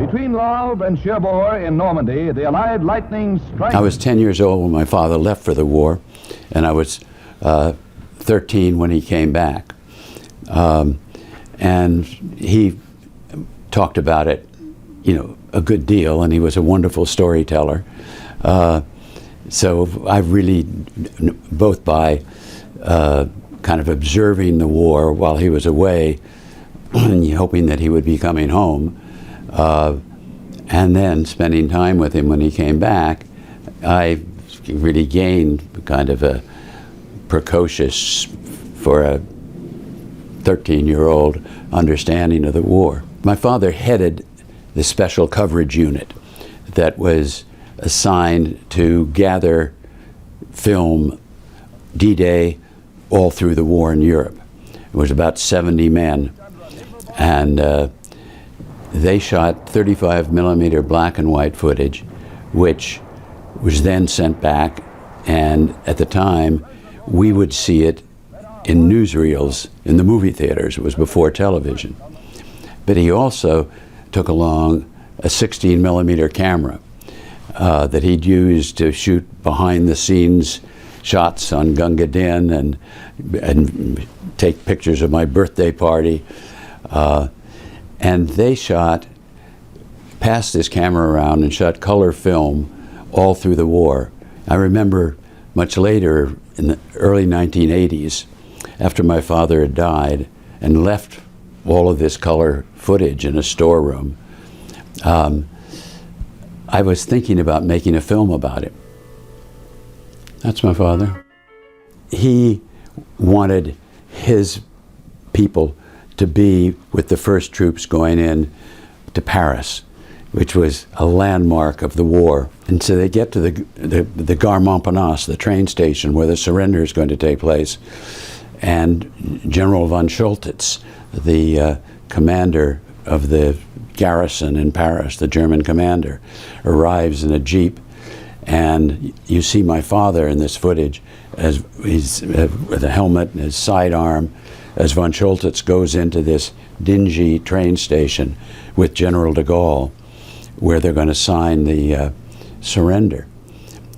Between Havre and Cherbourg in Normandy, the Allied lightning strike. I was 10 years old when my father left for the war, and I was 13 when he came back. And he talked about it, a good deal, and he was a wonderful storyteller. So I really, both by kind of observing the war while he was away, hoping that he would be coming home, and then spending time with him when he came back, I really gained kind of a precocious, for a 13-year-old, understanding of the war. My father headed the special coverage unit that was assigned to gather film D-Day all through the war in Europe. It was about 70 men, and they shot 35mm black and white footage, which was then sent back, and at the time we would see it in newsreels in the movie theaters. It was before television. But he also took along a 16mm camera that he'd use to shoot behind the scenes shots on Gunga Din and take pictures of my birthday party. And they passed this camera around and shot color film all through the war. I remember much later, in the early 1980s, after my father had died and left all of this color footage in a storeroom, I was thinking about making a film about him. That's my father. He wanted his people to be with the first troops going in to Paris, which was a landmark of the war. And so they get to the Gare Montparnasse, the train station where the surrender is going to take place. And General von Scholtitz, the commander of the garrison in Paris, the German commander, arrives in a jeep, and you see my father in this footage as he's with a helmet and his sidearm, as von Scholtitz goes into this dingy train station with General de Gaulle, where they're going to sign the surrender.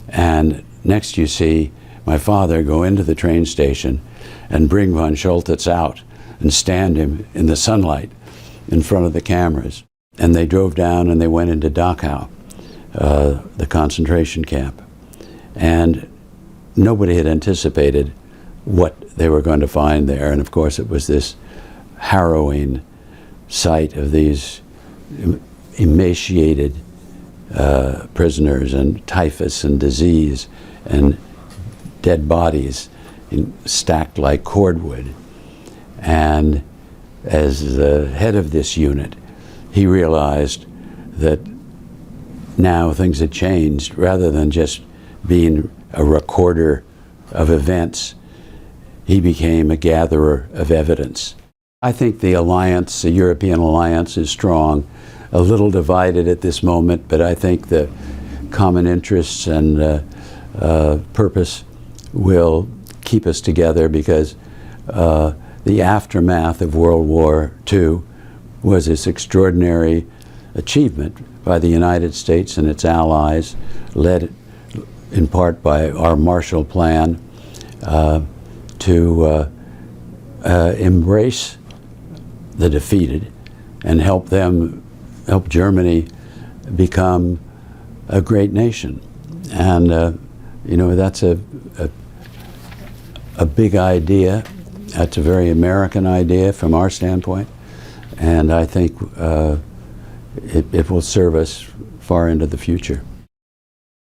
And next you see my father go into the train station and bring von Scholtitz out and stand him in the sunlight in front of the cameras. And they drove down and they went into Dachau, the concentration camp. And nobody had anticipated what they were going to find there. And of course it was this harrowing sight of these emaciated prisoners, and typhus and disease and dead bodies stacked like cordwood. And as the head of this unit, he realized that now things had changed. Rather than just being a recorder of events, he became a gatherer of evidence. I think the alliance, the European alliance, is strong, a little divided at this moment, but I think the common interests and purpose will keep us together, because the aftermath of World War II was this extraordinary achievement by the United States and its allies, led in part by our Marshall Plan, to embrace the defeated and help Germany become a great nation. And that's a big idea. That's a very American idea from our standpoint, and I think it will serve us far into the future.